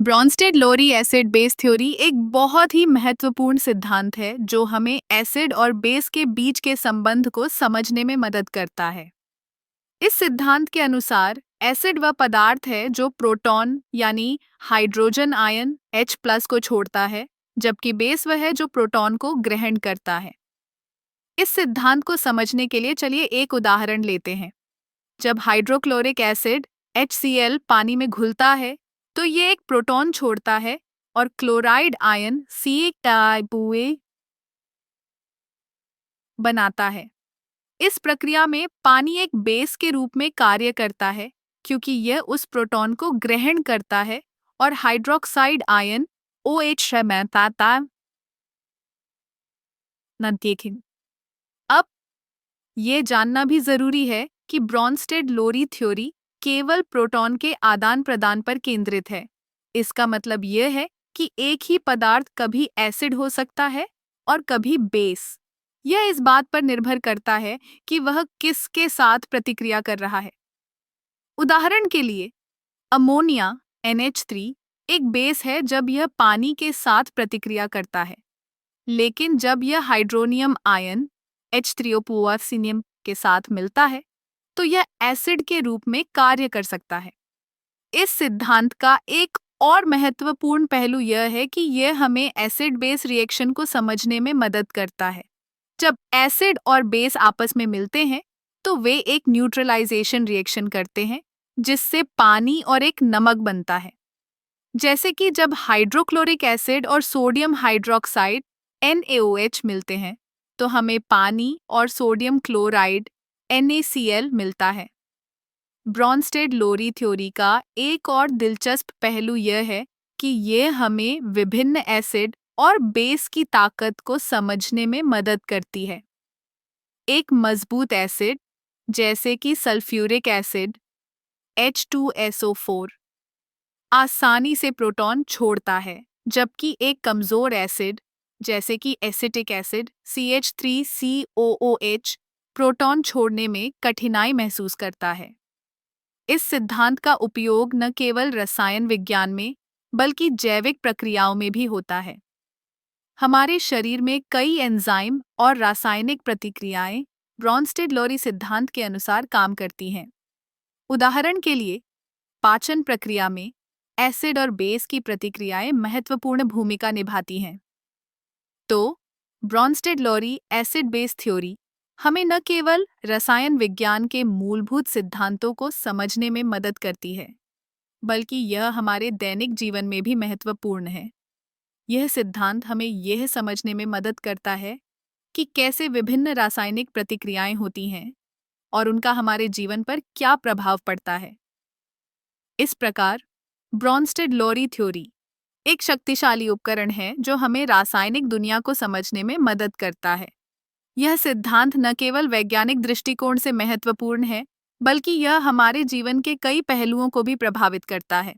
ब्रॉन्स्टेड-लोरी acid base theory एक बहुत ही महत्वपूर्ण सिद्धांत है जो हमें एसिड और बेस के बीच के संबंध को समझने में मदद करता है। इस सिद्धांत के अनुसार एसिड वह पदार्थ है जो प्रोटॉन यानी हाइड्रोजन आयन H+ को छोड़ता है, जबकि बेस वह है जो प्रोटॉन को ग्रहण करता है। इस सिद्धांत को समझने के लिए चलिए एक उदाहरण लेते हैं। जब हाइड्रोक्लोरिक एसिड HCl पानी में घुलता है तो ये एक प्रोटॉन छोड़ता है और क्लोराइड आयन CH2 बनाता है। इस प्रक्रिया में पानी एक बेस के रूप में कार्य करता है क्योंकि यह उस प्रोटॉन को ग्रहण करता है और हाइड्रोक्साइड आयन OH बनाता न देखें। अब ये जानना भी जरूरी है कि ब्रॉन्स्टेड-लोरी थ्योरी केवल प्रोटॉन के आदान प्रदान पर केंद्रित है। इसका मतलब यह है कि एक ही पदार्थ कभी एसिड हो सकता है और कभी बेस। यह इस बात पर निर्भर करता है कि वह किसके साथ प्रतिक्रिया कर रहा है। उदाहरण के लिए, अमोनिया NH3 एक बेस है जब यह पानी के साथ प्रतिक्रिया करता है, लेकिन जब यह हाइड्रोनियम आयन H3O के साथ मिलता है तो यह एसिड के रूप में कार्य कर सकता है। इस सिद्धांत का एक और महत्वपूर्ण पहलू यह है कि यह हमें एसिड बेस रिएक्शन को समझने में मदद करता है। जब एसिड और बेस आपस में मिलते हैं तो वे एक न्यूट्रलाइजेशन रिएक्शन करते हैं जिससे पानी और एक नमक बनता है। जैसे कि जब हाइड्रोक्लोरिक एसिड और सोडियम हाइड्रोक्साइड NaOH मिलते हैं तो हमें पानी और सोडियम क्लोराइड NaCl मिलता है। ब्रॉन्स्टेड-लोरी थ्योरी का एक और दिलचस्प पहलू यह है कि यह हमें विभिन्न एसिड और बेस की ताकत को समझने में मदद करती है। एक मजबूत एसिड जैसे कि सल्फ्यूरिक एसिड H2SO4 आसानी से प्रोटॉन छोड़ता है, जबकि एक कमजोर एसिड जैसे कि एसिटिक एसिड CH3COOH प्रोटॉन छोड़ने में कठिनाई महसूस करता है। इस सिद्धांत का उपयोग न केवल रसायन विज्ञान में बल्कि जैविक प्रक्रियाओं में भी होता है। हमारे शरीर में कई एंजाइम और रासायनिक प्रतिक्रियाएं ब्रॉन्स्टेड-लोरी सिद्धांत के अनुसार काम करती हैं। उदाहरण के लिए, पाचन प्रक्रिया में एसिड और बेस की प्रतिक्रियाएं महत्वपूर्ण भूमिका निभाती हैं। तो ब्रॉन्स्टेड-लोरी एसिड बेस थ्योरी हमें न केवल रसायन विज्ञान के मूलभूत सिद्धांतों को समझने में मदद करती है, बल्कि यह हमारे दैनिक जीवन में भी महत्वपूर्ण है। यह सिद्धांत हमें यह समझने में मदद करता है कि कैसे विभिन्न रासायनिक प्रतिक्रियाएं होती हैं और उनका हमारे जीवन पर क्या प्रभाव पड़ता है। इस प्रकार, ब्रॉन्स्टेड-लोरी थ्योरी एक शक्तिशाली उपकरण है जो हमें रासायनिक दुनिया को समझने में मदद करता है। यह सिद्धांत न केवल वैज्ञानिक दृष्टिकोण से महत्वपूर्ण है, बल्कि यह हमारे जीवन के कई पहलुओं को भी प्रभावित करता है।